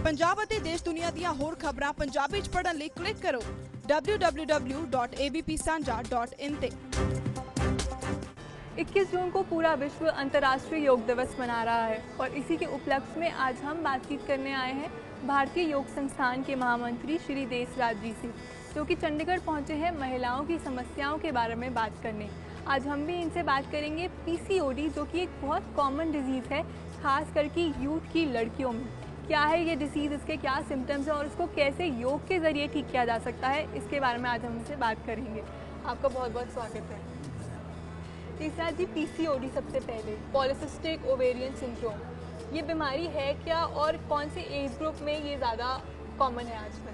पंजाब ਅਤੇ देश दुनिया ਦੀਆਂ ਹੋਰ ਖਬਰਾਂ ਪੰਜਾਬੀ ਵਿੱਚ ਪੜ੍ਹਨ ਲਈ ਕਲਿੱਕ ਕਰੋ www.abpsanja.in ਤੇ। 21 जून को पूरा विश्व अंतर्राष्ट्रीय योग दिवस मना रहा है और इसी के उपलक्ष्य में आज हम बातचीत करने आए हैं भारतीय योग संस्थान के महामंत्री श्री देसराज जी से, जो कि चंडीगढ़ पहुंचे हैं महिलाओं की समस्याओं के बारे में बात करने। आज हम भी इनसे बात करेंगे पीसीओडी, जो कि एक बहुत कॉमन डिजीज़ है, खास करके यूथ की लड़कियों में। क्या है ये डिसीज़, इसके क्या सिम्टम्स हैं और इसको कैसे योग के ज़रिए ठीक किया जा सकता है, इसके बारे में आज हम इनसे बात करेंगे। आपका बहुत बहुत स्वागत है। देसराज जी, पीसीओडी सबसे पहले पॉलीसिस्टिक ओवेरियन सिंड्रोम, ये बीमारी है क्या और कौन से एज ग्रुप में ये ज़्यादा कॉमन है आजकल?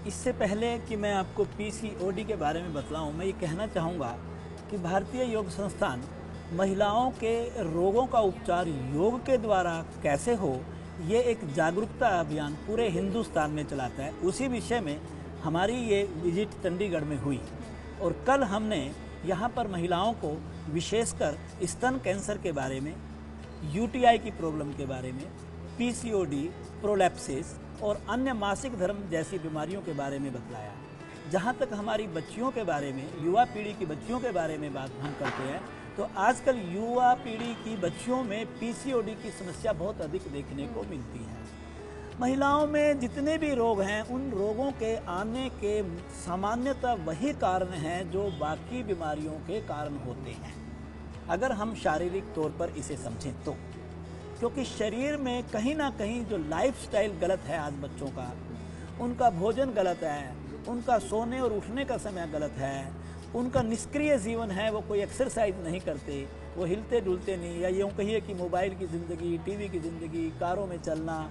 इससे पहले कि मैं आपको पीसीओडी के बारे में बतलाऊं, मैं ये कहना चाहूँगा कि भारतीय योग संस्थान महिलाओं के रोगों का उपचार योग के द्वारा कैसे हो, ये एक जागरूकता अभियान पूरे हिंदुस्तान में चलाता है। उसी विषय में हमारी ये विजिट चंडीगढ़ में हुई और कल हमने यहाँ पर महिलाओं को विशेषकर स्तन कैंसर के बारे में, यूटीआई की प्रॉब्लम के बारे में, पीसीओडी, प्रोलैप्सिस और अन्य मासिक धर्म जैसी बीमारियों के बारे में बतलाया। जहाँ तक हमारी बच्चियों के बारे में, युवा पीढ़ी की बच्चियों के बारे में बात हम करते हैं, तो आजकल युवा पीढ़ी की बच्चियों में पीसीओडी की समस्या बहुत अधिक देखने को मिलती है। महिलाओं में जितने भी रोग हैं, उन रोगों के आने के सामान्यतः वही कारण हैं जो बाकी बीमारियों के कारण होते हैं, अगर हम शारीरिक तौर पर इसे समझें तो। क्योंकि शरीर में कहीं ना कहीं जो लाइफस्टाइल गलत है आज बच्चों का, उनका भोजन गलत है, उनका सोने और उठने का समय गलत है, उनका निष्क्रिय जीवन है, वो कोई एक्सरसाइज नहीं करते, वो हिलते डुलते नहीं, या यूँ कहिए कि मोबाइल की ज़िंदगी, टीवी की ज़िंदगी, कारों में चलना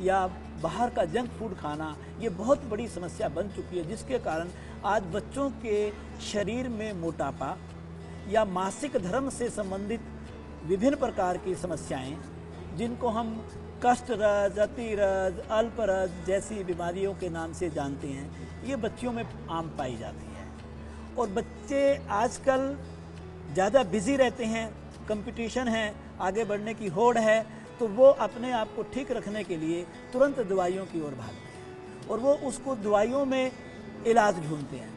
या बाहर का जंक फूड खाना, ये बहुत बड़ी समस्या बन चुकी है, जिसके कारण आज बच्चों के शरीर में मोटापा या मासिक धर्म से संबंधित विभिन्न प्रकार की समस्याएं, जिनको हम कष्टरज, अतिरज, अल्परज जैसी बीमारियों के नाम से जानते हैं, ये बच्चियों में आम पाई जाती है। और बच्चे आजकल ज़्यादा बिजी रहते हैं, कंपटीशन है, आगे बढ़ने की होड़ है, तो वो अपने आप को ठीक रखने के लिए तुरंत दवाइयों की ओर भागते हैं और वो उसको दवाइयों में इलाज ढूंढते हैं।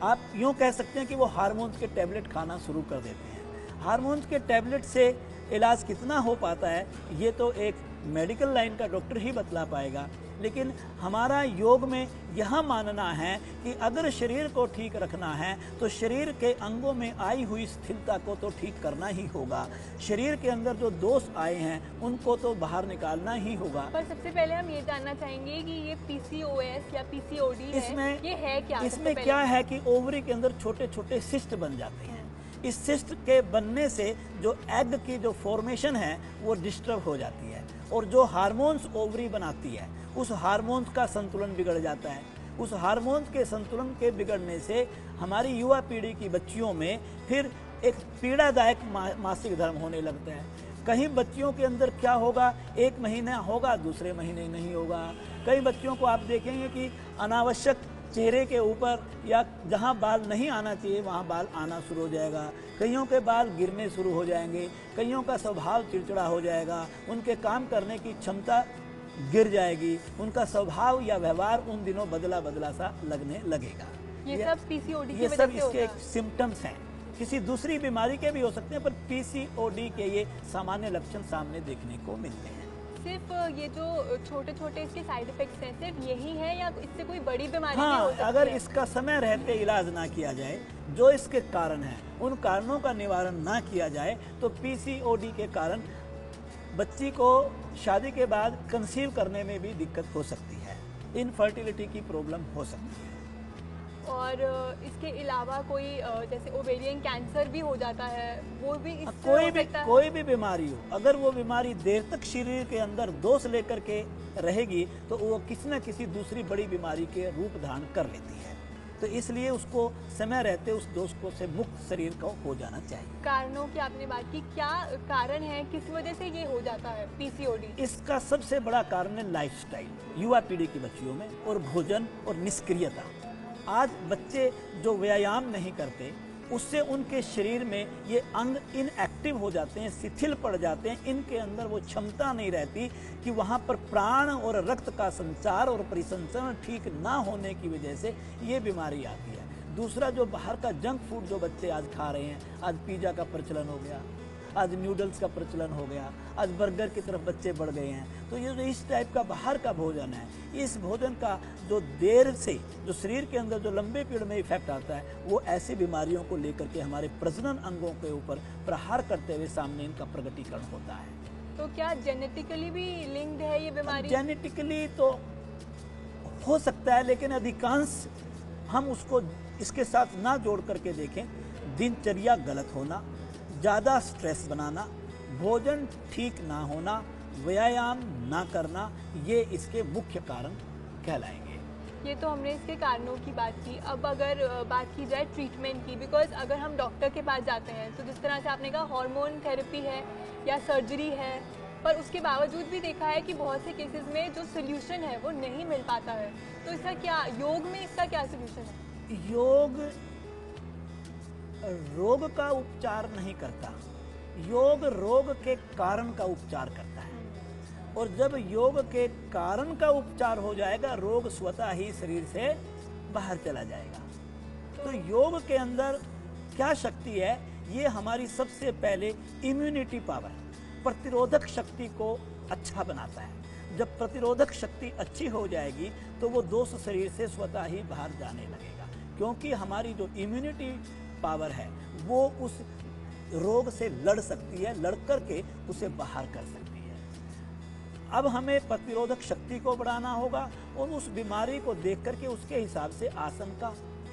आप यूँ कह सकते हैं कि वो हार्मोन्स के टैबलेट खाना शुरू कर देते हैं। हार्मोन्स के टैबलेट से इलाज कितना हो पाता है, ये तो एक मेडिकल लाइन का डॉक्टर ही बतला पाएगा, लेकिन हमारा योग में यह मानना है कि अगर शरीर को ठीक रखना है तो शरीर के अंगों में आई हुई स्थिरता को तो ठीक करना ही होगा। शरीर के अंदर जो दोष आए हैं उनको तो बाहर निकालना ही होगा। पर सबसे पहले हम ये जानना चाहेंगे कि ये पीसीओएस या पीसीओडी इसमें ये है क्या? इसमें क्या है कि ओवरी के अंदर छोटे छोटे सिस्ट बन जाते हैं। इस सिस्ट के बनने से जो एग की जो फॉर्मेशन है वो डिस्टर्ब हो जाती है और जो हार्मोन्स ओवरी बनाती है, उस हार्मोन्स का संतुलन बिगड़ जाता है। उस हार्मोन्स के संतुलन के बिगड़ने से हमारी युवा पीढ़ी की बच्चियों में फिर एक पीड़ादायक मासिक धर्म होने लगता है। कहीं बच्चियों के अंदर क्या होगा, एक महीना होगा, दूसरे महीने नहीं होगा। कई बच्चियों को आप देखेंगे कि अनावश्यक चेहरे के ऊपर या जहाँ बाल नहीं आना चाहिए वहाँ बाल आना शुरू हो जाएगा। कईयों के बाल गिरने शुरू हो जाएंगे, कईयों का स्वभाव चिड़चिड़ा हो जाएगा, उनके काम करने की क्षमता गिर जाएगी, उनका स्वभाव या व्यवहार उन दिनों बदला बदला सा लगने लगेगा। ये सब पीसीओडी की ये वजह सब से इसके होता है? सिम्टम्स हैं। किसी दूसरी बीमारी के भी हो सकते हैं, पर पीसीओडी के ये सामान्य लक्षण सामने देखने को मिलते हैं। सिर्फ ये जो छोटे छोटे इसके साइड इफेक्ट्स हैं, सिर्फ यही है या इससे कोई बड़ी बीमारी भी हाँ, हो सकती अगर है? इसका समय रहते इलाज ना किया जाए, जो इसके कारण हैं उन कारणों का निवारण ना किया जाए, तो पीसीओडी के कारण बच्ची को शादी के बाद कंसीव करने में भी दिक्कत हो सकती है, इनफर्टिलिटी की प्रॉब्लम हो सकती है। और इसके अलावा कोई जैसे ओवेरियन कैंसर भी हो जाता है, वो भी इससे हो सकता है? कोई भी बीमारी हो, अगर वो बीमारी देर तक शरीर के अंदर दोष लेकर के रहेगी तो वो किसी न किसी दूसरी बड़ी बीमारी के रूप धारण कर लेती है। तो इसलिए उसको समय रहते उस दोष को से मुक्त शरीर को हो जाना चाहिए। कारणों की आपने बात की, क्या कारण है, किस वजह से ये हो जाता है पीसीओडी? इसका सबसे बड़ा कारण है लाइफस्टाइल, युवा पीढ़ी की बच्चियों में, और भोजन और निष्क्रियता। आज बच्चे जो व्यायाम नहीं करते, उससे उनके शरीर में ये अंग इनएक्टिव हो जाते हैं, शिथिल पड़ जाते हैं। इनके अंदर वो क्षमता नहीं रहती कि वहाँ पर प्राण और रक्त का संचार और परिसंचरण ठीक ना होने की वजह से ये बीमारी आती है। दूसरा, जो बाहर का जंक फूड जो बच्चे आज खा रहे हैं, आज पिज़्ज़ा का प्रचलन हो गया, आज नूडल्स का प्रचलन हो गया, आज बर्गर की तरफ बच्चे बढ़ गए हैं। तो ये जो इस टाइप का बाहर का भोजन है, इस भोजन का जो देर से जो शरीर के अंदर जो लंबे पीरियड में इफेक्ट आता है, वो ऐसी बीमारियों को लेकर के हमारे प्रजनन अंगों के ऊपर प्रहार करते हुए सामने इनका प्रकटीकरण होता है। तो क्या जेनेटिकली भी लिंक्ड है ये बीमारी? जेनेटिकली तो हो सकता है, लेकिन अधिकांश हम उसको इसके साथ ना जोड़ करके देखें। दिनचर्या गलत होना, ज़्यादा स्ट्रेस बनाना, भोजन ठीक ना होना, व्यायाम ना करना, ये इसके मुख्य कारण कहलाएंगे। ये तो हमने इसके कारणों की बात की। अब अगर बात की जाए ट्रीटमेंट की, बिकॉज अगर हम डॉक्टर के पास जाते हैं तो जिस तरह से आपने कहा हार्मोन थेरेपी है या सर्जरी है, पर उसके बावजूद भी देखा है कि बहुत से केसेस में जो सोल्यूशन है वो नहीं मिल पाता है। तो इसका क्या, योग में इसका क्या सोल्यूशन है? योग रोग का उपचार नहीं करता, योग रोग के कारण का उपचार करता है। और जब योग के कारण का उपचार हो जाएगा, रोग स्वतः ही शरीर से बाहर चला जाएगा। तो योग के अंदर क्या शक्ति है? ये हमारी सबसे पहले इम्यूनिटी पावर, प्रतिरोधक शक्ति को अच्छा बनाता है। जब प्रतिरोधक शक्ति अच्छी हो जाएगी तो वो दोष शरीर से स्वतः ही बाहर जाने लगेगा, क्योंकि हमारी जो इम्यूनिटी पावर है वो उस रोग से लड़ सकती है, लड़ करके उसे बाहर कर सकती है। अब हमें प्रतिरोधक शक्ति को बढ़ाना होगा और उस बीमारी को देख करके उसके हिसाब से आसन का,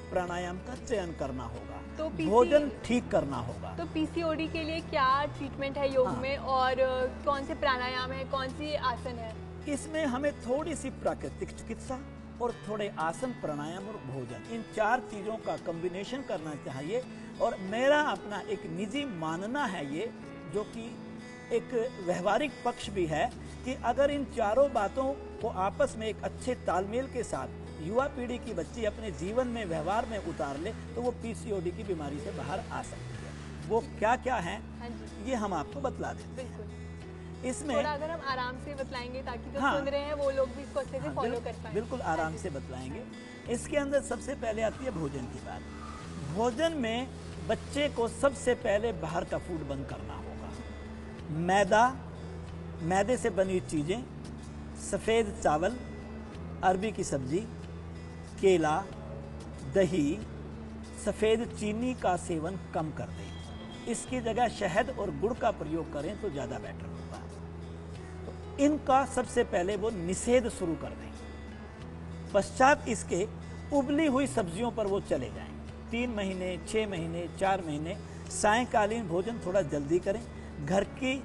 प्राणायाम का चयन करना होगा, तो भोजन ठीक करना होगा। तो पीसीओडी के लिए क्या ट्रीटमेंट है योग में, और कौन से प्राणायाम है, कौन सी आसन है? इसमें हमें थोड़ी सी प्राकृतिक चिकित्सा और थोड़े आसन, प्राणायाम और भोजन, इन 4 चीज़ों का कॉम्बिनेशन करना चाहिए। और मेरा अपना एक निजी मानना है ये, जो कि एक व्यवहारिक पक्ष भी है, कि अगर इन चारों बातों को आपस में एक अच्छे तालमेल के साथ युवा पीढ़ी की बच्ची अपने जीवन में, व्यवहार में उतार ले, तो वो पीसीओडी की बीमारी से बाहर आ सकती है। वो क्या क्या है, ये हम आपको बतला देते हैं। इसमें थोड़ा अगर हम आराम से बतलाएंगे ताकि जो सुन रहे हैं वो लोग भी इसको अच्छे से फॉलो कर पाएं। बिल्कुल आराम से बतलाएंगे। इसके अंदर सबसे पहले आती है भोजन की बात। भोजन में बच्चे को सबसे पहले बाहर का फूड बंद करना होगा। मैदा, मैदे से बनी चीज़ें, सफ़ेद चावल, अरबी की सब्जी, केला, दही, सफ़ेद चीनी का सेवन कम कर दें। इसकी जगह शहद और गुड़ का प्रयोग करें तो ज़्यादा बेटर होगा। तो इनका सबसे पहले वो निषेध शुरू कर दें। पश्चात इसके उबली हुई सब्जियों पर वो चले जाएं। 3 महीने, 6 महीने, 4 महीने सायंकालीन भोजन थोड़ा जल्दी करें। घर की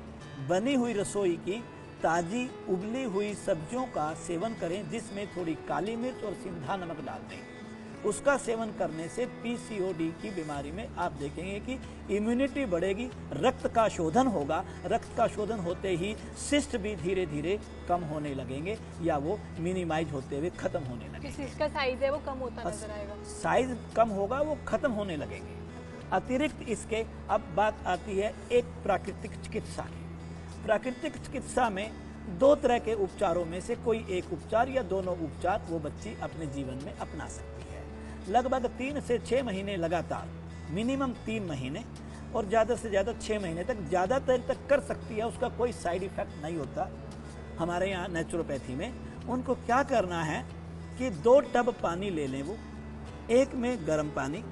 बनी हुई रसोई की ताज़ी उबली हुई सब्जियों का सेवन करें, जिसमें थोड़ी काली मिर्च और सिंधा नमक डाल दें। उसका सेवन करने से पीसीओडी की बीमारी में आप देखेंगे कि इम्यूनिटी बढ़ेगी, रक्त का शोधन होगा। रक्त का शोधन होते ही सिस्ट भी धीरे धीरे कम होने लगेंगे या वो मिनिमाइज होते हुए खत्म होने लगेंगे। इसका साइज है वो कम होता नजर आएगा। साइज कम होगा, वो खत्म होने लगेंगे। अतिरिक्त इसके अब बात आती है एक प्राकृतिक चिकित्सा की। प्राकृतिक चिकित्सा में 2 तरह के उपचारों में से कोई एक उपचार या दोनों उपचार वो बच्ची अपने जीवन में अपना सकती है। लगभग 3 से 6 महीने लगातार, मिनिमम 3 महीने और ज़्यादा से ज़्यादा 6 महीने तक, ज़्यादा देर तक कर सकती है। उसका कोई साइड इफ़ेक्ट नहीं होता। हमारे यहाँ नेचुरोपैथी में उनको क्या करना है कि 2 टब पानी ले लें वो, एक में गर्म पानी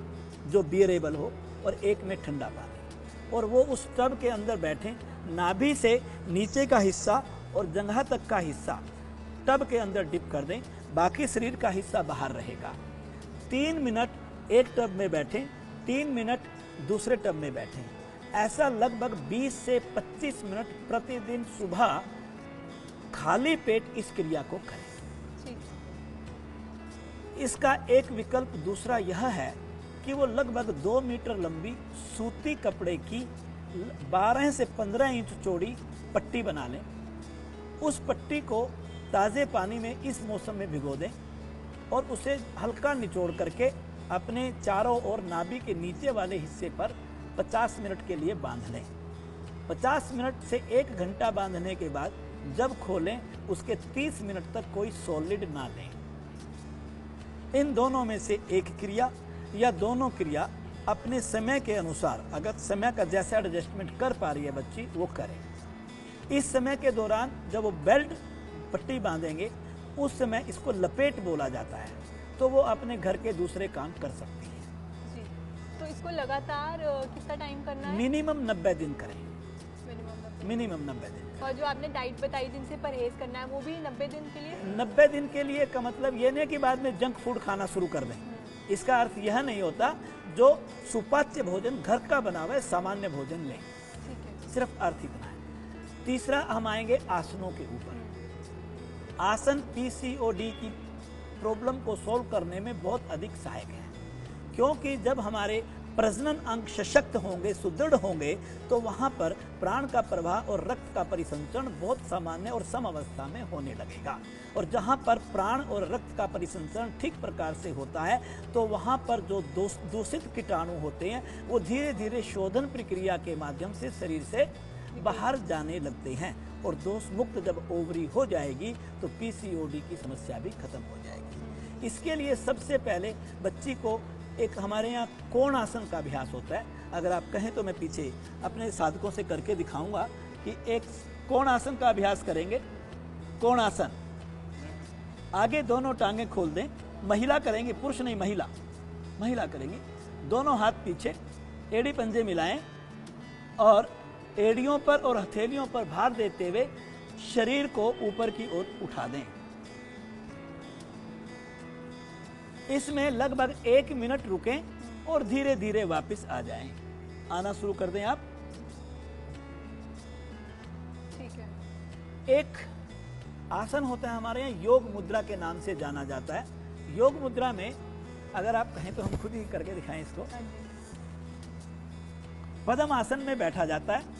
जो बियरेबल हो और एक में ठंडा पानी, और वो उस टब के अंदर बैठें। नाभि से नीचे का हिस्सा और जंघा तक का हिस्सा टब के अंदर डिप कर दें, बाकी शरीर का हिस्सा बाहर रहेगा। 3 मिनट एक टब में बैठें, 3 मिनट दूसरे टब में बैठें। ऐसा लगभग 20 से 25 मिनट प्रतिदिन सुबह खाली पेट इस क्रिया को करें। इसका एक विकल्प दूसरा यह है कि वो लगभग 2 मीटर लंबी सूती कपड़े की 12 से 15 इंच चौड़ी पट्टी बना लें। उस पट्टी को ताज़े पानी में इस मौसम में भिगो दें और उसे हल्का निचोड़ करके अपने चारों ओर नाभि के नीचे वाले हिस्से पर 50 मिनट के लिए बांध लें। 50 मिनट से 1 घंटा बांधने के बाद जब खोलें उसके 30 मिनट तक कोई सॉलिड ना लें। इन दोनों में से एक क्रिया या दोनों क्रिया अपने समय के अनुसार, अगर समय का जैसे एडजस्टमेंट कर पा रही है बच्ची, वो करें। इस समय के दौरान जब वो बेल्ट पट्टी बांधेंगे उस समय इसको लपेट बोला जाता है, तो वो अपने घर के दूसरे काम कर सकती हैं। जी, तो इसको लगातार कितना टाइम करना है? मिनिमम 90 दिन करें। मिनिमम 90 दिन। और जो आपने डाइट बताई जिनसे परहेज करना है वो भी 90 दिन के लिए? 90 दिन के लिए का मतलब ये नहीं कि बाद में जंक फूड खाना शुरू कर दें। इसका अर्थ यह नहीं होता, जो सुपाच्य भोजन घर का बना हुआ है सामान्य भोजन लें। ठीक है। सिर्फ अर्थ इतना है। तीसरा हम आएंगे आसनों के ऊपर। आसन पीसीओडी की प्रॉब्लम को सोल्व करने में बहुत अधिक सहायक है, क्योंकि जब हमारे प्रजनन अंग सशक्त होंगे, सुदृढ़ होंगे, तो वहाँ पर प्राण का प्रवाह और रक्त का परिसंचरण बहुत सामान्य और सम अवस्था में होने लगेगा। और जहाँ पर प्राण और रक्त का परिसंचरण ठीक प्रकार से होता है, तो वहाँ पर जो दूषित कीटाणु होते हैं वो धीरे धीरे शोधन प्रक्रिया के माध्यम से शरीर से बाहर जाने लगते हैं। और दोष मुक्त जब ओवरी हो जाएगी तो पीसीओडी की समस्या भी खत्म हो जाएगी। इसके लिए सबसे पहले बच्ची को एक हमारे यहाँ कोण आसन का अभ्यास होता है। अगर आप कहें तो मैं पीछे अपने साधकों से करके दिखाऊंगा कि एक कोण आसन का अभ्यास करेंगे। कोण आसन, आगे दोनों टांगे खोल दें, महिला करेंगे, पुरुष नहीं, महिला करेंगे। दोनों हाथ पीछे, एड़ी पंजे मिलाएं और एड़ियों पर और हथेलियों पर भार देते हुए शरीर को ऊपर की ओर उठा दें। इसमें लगभग 1 मिनट रुकें और धीरे धीरे वापस आ जाएं। आना शुरू कर दें आप। ठीक है। एक आसन होता है हमारे यहाँ, योग मुद्रा के नाम से जाना जाता है। योग मुद्रा में अगर आप कहें तो हम खुद ही करके दिखाएं इसको। पद्म आसन में बैठा जाता है।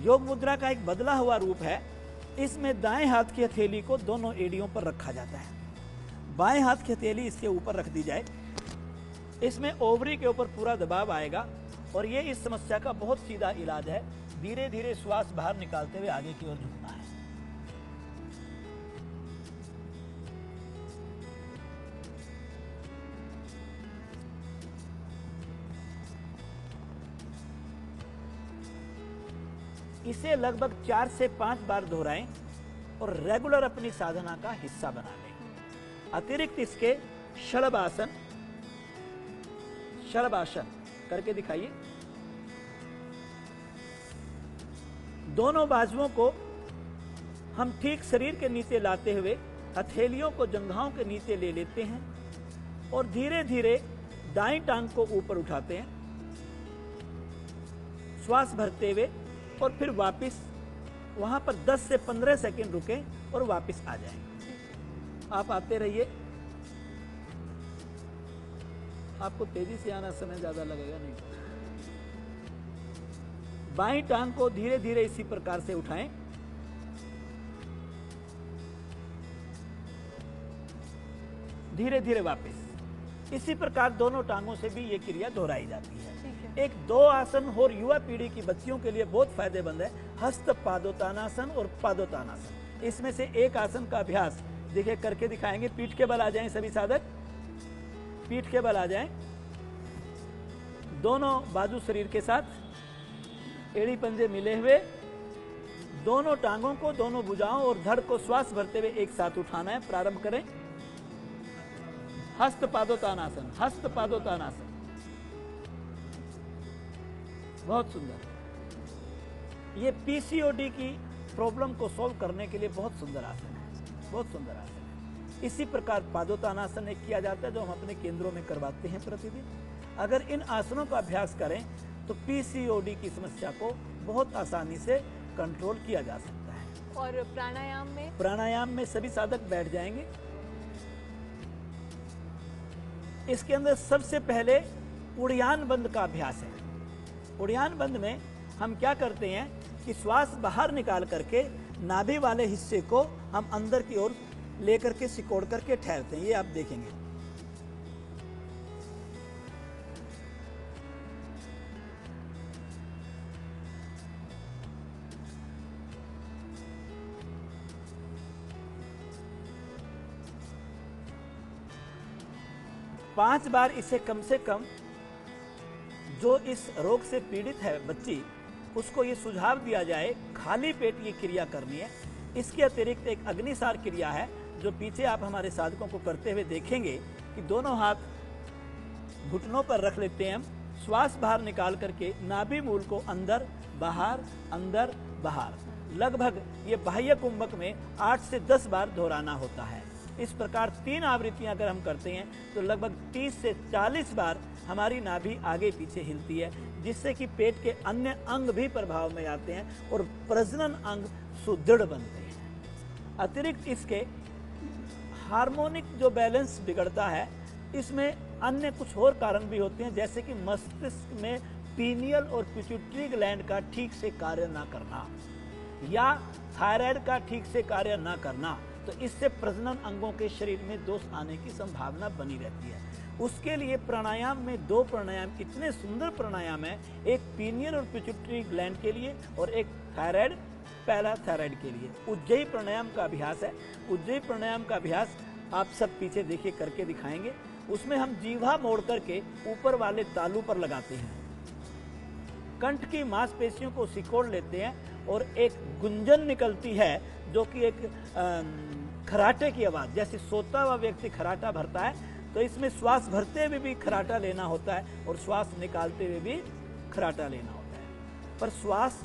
योग मुद्रा का एक बदला हुआ रूप है। इसमें दाएं हाथ की हथेली को दोनों एड़ियों पर रखा जाता है। बाएं हाथ की हथेली इसके ऊपर रख दी जाए। इसमें ओवरी के ऊपर पूरा दबाव आएगा और ये इस समस्या का बहुत सीधा इलाज है। धीरे धीरे श्वास बाहर निकालते हुए आगे की ओर झुकना है। इसे लगभग 4 से 5 बार दोहराएं और रेगुलर अपनी साधना का हिस्सा बना लें। अतिरिक्त इसके शलभासन करके दिखाइए। दोनों बाजुओं को हम ठीक शरीर के नीचे लाते हुए हथेलियों को जंघाओं के नीचे ले लेते हैं और धीरे धीरे दाईं टांग को ऊपर उठाते हैं, श्वास भरते हुए, और फिर वापस वहां पर 10 से 15 सेकंड रुकें और वापस आ जाएं। आप आते रहिए। आपको तेजी से आना समय ज्यादा लगेगा नहीं। बाईं टांग को धीरे धीरे इसी प्रकार से उठाएं। धीरे धीरे वापस। इसी प्रकार दोनों टांगों से भी ये क्रिया दोहराई जाती है। एक 2 आसन और युवा पीढ़ी की बच्चियों के लिए बहुत फायदेमंद है, हस्त पादोत्तानासन और पादोत्तानासन। इसमें से एक आसन का अभ्यास देखिए करके दिखाएंगे। पीठ के बल आ जाएं सभी साधक, पीठ के बल आ जाएं, दोनों बाजू शरीर के साथ, एड़ी पंजे मिले हुए, दोनों टांगों को, दोनों भुजाओं और धड़ को श्वास भरते हुए एक साथ उठाना है। प्रारंभ करें। हस्त पादोत्तानासन, हस्त पादोत्तानासन। बहुत सुंदर। ये पीसीओडी की प्रॉब्लम को सॉल्व करने के लिए बहुत सुंदर आसन है, बहुत सुंदर आसन है। इसी प्रकार पादोत्तानासन एक किया जाता है जो हम अपने केंद्रों में करवाते हैं प्रतिदिन। अगर इन आसनों का अभ्यास करें तो पीसीओडी की समस्या को बहुत आसानी से कंट्रोल किया जा सकता है। और प्राणायाम में? प्राणायाम में सभी साधक बैठ जाएंगे। इसके अंदर सबसे पहले उड़ियान बंद का अभ्यास है। उड़ियान बंद में हम क्या करते हैं कि श्वास बाहर निकाल करके नाभि वाले हिस्से को हम अंदर की ओर लेकर के सिकोड़ करके ठहरते हैं, ये आप देखेंगे। पांच बार इसे कम से कम, जो इस रोग से पीड़ित है बच्ची, उसको ये सुझाव दिया जाए खाली पेट ये क्रिया करनी है। इसके अतिरिक्त एक अग्निसार क्रिया है जो पीछे आप हमारे साधकों को करते हुए देखेंगे कि दोनों हाथ घुटनों पर रख लेते हैं हम, श्वास बाहर निकाल करके नाभि मूल को अंदर बाहर लगभग ये बाह्य कुंभक में 8 से 10 बार दोहराना होता है। इस प्रकार 3 आवृत्तियां अगर हम करते हैं तो लगभग 30 से 40 बार हमारी नाभि आगे पीछे हिलती है, जिससे कि पेट के अन्य अंग भी प्रभाव में आते हैं और प्रजनन अंग सुदृढ़ बनते हैं। अतिरिक्त इसके हार्मोनिक जो बैलेंस बिगड़ता है, इसमें अन्य कुछ और कारण भी होते हैं, जैसे कि मस्तिष्क में पीनियल और पिट्यूटरी ग्लैंड का ठीक से कार्य ना करना या थायराइड का ठीक से कार्य ना करना, तो इससे प्रजनन अंगों के शरीर में दोष आने की संभावना बनी रहती है। उसके लिए प्राणायाम में 2 प्राणायाम इतने सुंदर प्राणायाम है, एक पीनियल और पिट्यूटरी ग्लैंड के लिए और एक थायराइड पैराथायराइड के लिए। उज्जयी प्राणायाम का अभ्यास है। उज्जयी प्राणायाम का अभ्यास आप सब पीछे देखिए करके दिखाएंगे। उसमें हम जीवा मोड़ करके ऊपर वाले तालू पर लगाते हैं, कंठ की मांसपेशियों को सिकोड़ लेते हैं और एक गुंजन निकलती है जो कि एक खराटे की आवाज़, जैसे सोता हुआ व्यक्ति खराटा भरता है, तो इसमें श्वास भरते हुए भी खराटा लेना होता है और श्वास निकालते हुए भी खराटा लेना होता है। पर श्वास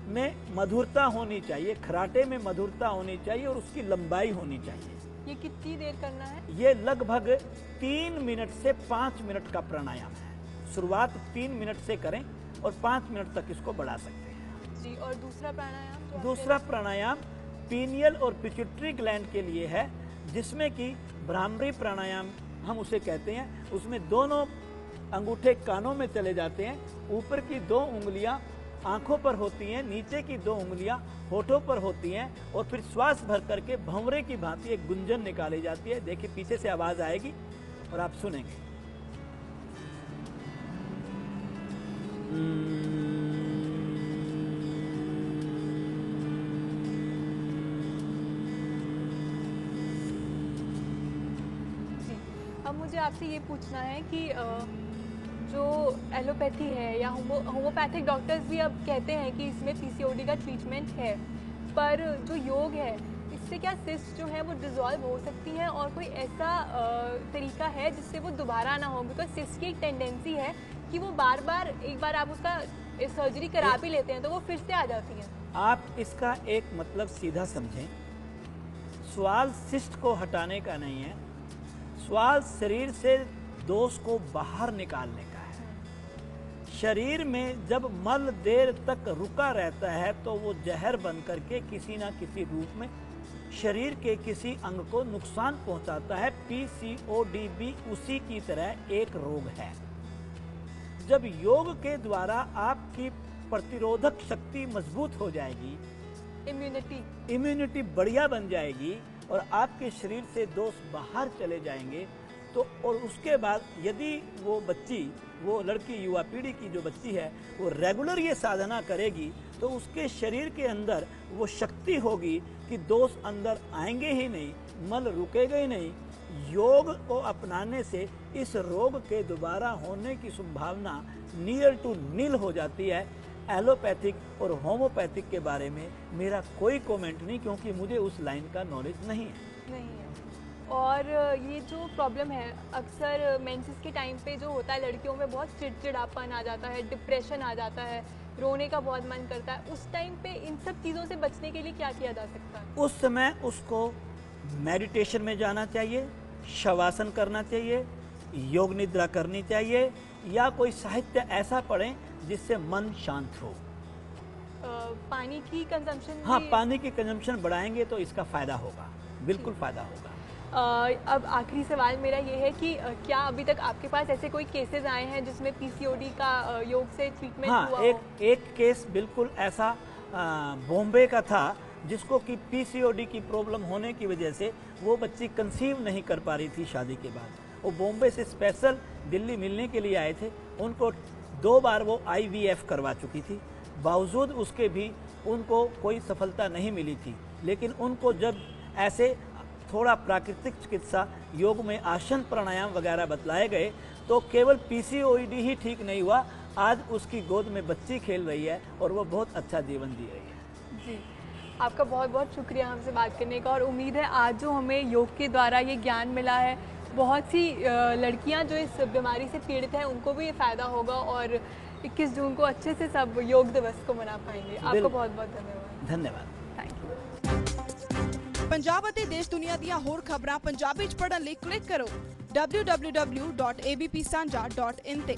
में मधुरता होनी चाहिए, खराटे में मधुरता होनी चाहिए और उसकी लंबाई होनी चाहिए। ये कितनी देर करना है? ये लगभग 3 मिनट से 5 मिनट का प्राणायाम है। शुरुआत 3 मिनट से करें और 5 मिनट तक इसको बढ़ा सकते हैं जी। और दूसरा प्राणायाम? दूसरा प्राणायाम पीनियल और पिट्यूटरी ग्लैंड के लिए है, जिसमें कि भ्रामरी प्राणायाम हम उसे कहते हैं। उसमें दोनों अंगूठे कानों में चले जाते हैं, ऊपर की 2 उंगलियां आंखों पर होती हैं, नीचे की 2 उंगलियां होठों पर होती हैं और फिर श्वास भर करके भंवरे की भांति एक गुंजन निकाली जाती है। देखिए पीछे से आवाज आएगी और आप सुनेंगे। अब मुझे आपसे ये पूछना है कि जो एलोपैथी है या होम्योपैथिक डॉक्टर्स भी अब कहते हैं कि इसमें पीसीओडी का ट्रीटमेंट है, पर जो योग है इससे क्या सिस्ट जो है वो डिसॉल्व हो सकती है और कोई ऐसा तरीका है जिससे वो दोबारा ना हो? बिकॉज सिस्ट की एक टेंडेंसी है कि वो बार बार, एक बार आप उसका सर्जरी करा भी लेते हैं तो वो फिर से आ जाती है। आप इसका एक मतलब सीधा समझें, सवाल सिस्ट को हटाने का नहीं है, सवाल शरीर से दोष को बाहर निकालने का है। शरीर में जब मल देर तक रुका रहता है तो वो जहर बन करके किसी ना किसी रूप में शरीर के किसी अंग को नुकसान पहुंचाता है। पीसीओडी भी उसी की तरह एक रोग है। जब योग के द्वारा आपकी प्रतिरोधक शक्ति मजबूत हो जाएगी, इम्यूनिटी बढ़िया बन जाएगी और आपके शरीर से दोष बाहर चले जाएंगे, तो और उसके बाद यदि वो बच्ची, वो लड़की, युवा पीढ़ी की जो बच्ची है, वो रेगुलर ये साधना करेगी तो उसके शरीर के अंदर वो शक्ति होगी कि दोष अंदर आएंगे ही नहीं, मल रुकेगा ही नहीं। योग को अपनाने से इस रोग के दोबारा होने की संभावना नियर टू नील हो जाती है। एलोपैथिक और होम्योपैथिक के बारे में मेरा कोई कमेंट नहीं, क्योंकि मुझे उस लाइन का नॉलेज नहीं है। और ये जो प्रॉब्लम है अक्सर मेंसेस के टाइम पे जो होता है, लड़कियों में बहुत चिड़चिड़ापन आ जाता है, डिप्रेशन आ जाता है, रोने का बहुत मन करता है। उस टाइम पे इन सब चीज़ों से बचने के लिए क्या किया जा सकता है? उस समय उसको मेडिटेशन में जाना चाहिए, शवासन करना चाहिए, योग निद्रा करनी चाहिए, या कोई साहित्य ऐसा पढ़ें जिससे मन शांत हो। पानी की कंजम्पशन? हाँ, पानी की कंजम्पशन बढ़ाएंगे तो इसका फ़ायदा होगा, बिल्कुल फ़ायदा होगा। अब आखिरी सवाल मेरा ये है कि क्या अभी तक आपके पास ऐसे कोई केसेस आए हैं जिसमें पीसीओडी का योग से ट्रीटमेंट हुआ हो? एक केस बिल्कुल ऐसा बॉम्बे का था, जिसको कि पीसीओडी की प्रॉब्लम होने की वजह से वो बच्ची कंसीव नहीं कर पा रही थी शादी के बाद। वो बॉम्बे से स्पेशल दिल्ली मिलने के लिए आए थे। उनको 2 बार वो IVF करवा चुकी थी, बावजूद उसके भी उनको कोई सफलता नहीं मिली थी। लेकिन उनको जब ऐसे थोड़ा प्राकृतिक चिकित्सा योग में आसन प्राणायाम वगैरह बतलाए गए तो केवल पीसीओडी ही ठीक नहीं हुआ, आज उसकी गोद में बच्ची खेल रही है और वो बहुत अच्छा जीवन जी रही है। जी, आपका बहुत बहुत शुक्रिया हमसे बात करने का, और उम्मीद है आज जो हमें योग के द्वारा ये ज्ञान मिला है, बहुत सी लड़कियां जो इस बीमारी से पीड़ित हैं उनको भी ये फ़ायदा होगा और 21 जून को अच्छे से सब योग दिवस को मना पाएंगे। आपको बहुत बहुत धन्यवाद। धन्यवाद। Thank you. ਪੰਜਾਬ ਅਤੇ ਦੇਸ਼ ਦੁਨੀਆ ਦੀਆਂ ਹੋਰ ਖਬਰਾਂ ਪੰਜਾਬੀ ਚ ਪੜ੍ਹਨ ਲਈ ਕਲਿੱਕ ਕਰੋ www.abpsanja.in ਤੇ।